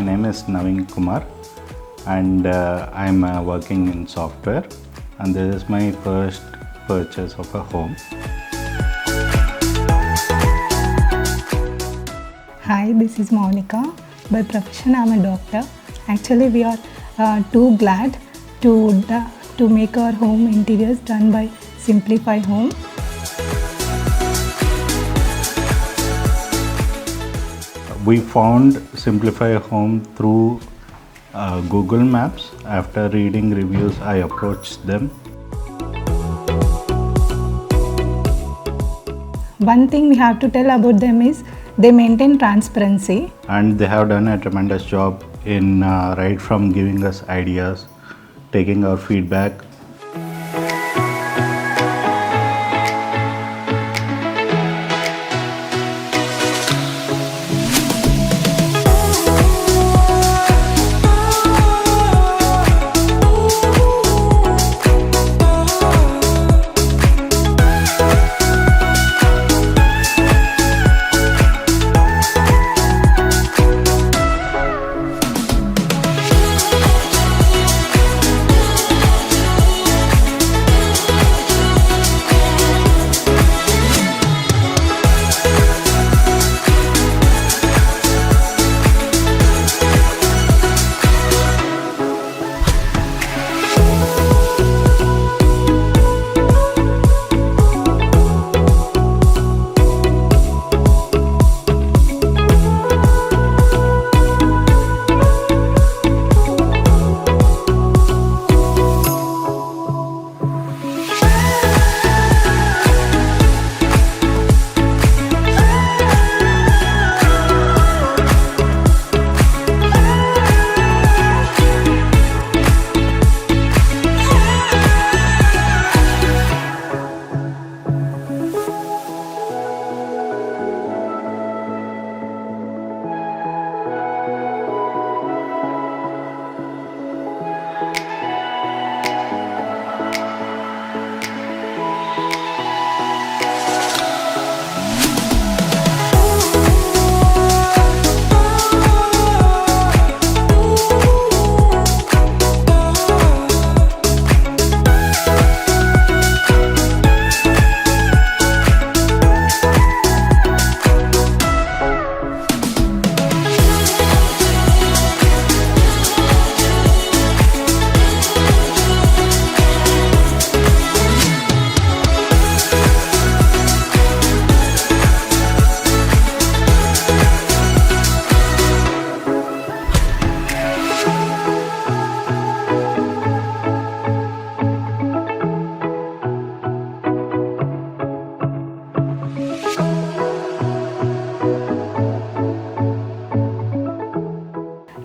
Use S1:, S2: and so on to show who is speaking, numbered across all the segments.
S1: name is Naveen Kumar and I'm working in software, and this is my first purchase of a home.
S2: Hi, this is Monica. By profession, I'm a doctor. Actually, we are too glad to make our home interiors done by Simplify Home.
S1: We found Simplify Home through Google Maps. After reading reviews, I approached them.
S2: One thing we have to tell about them is they maintain transparency.
S1: And they have done a tremendous job in right from giving us ideas, taking our feedback.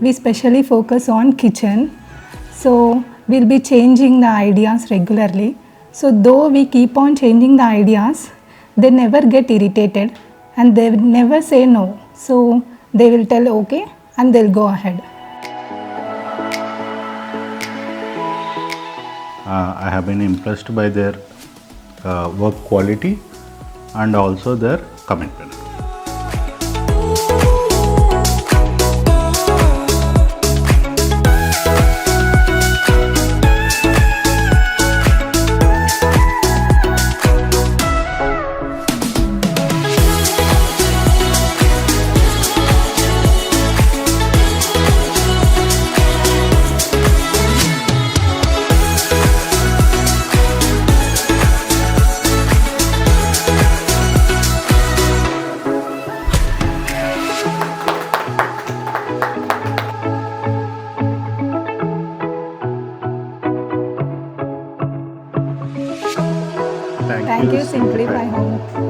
S2: We specially focus on kitchen. So we'll be changing the ideas regularly. So though we keep on changing the ideas, they never get irritated and they will never say no. So they will tell okay and they'll go ahead.
S1: I have been impressed by their work quality and also their commitment.
S2: Thank you, Simplify Home.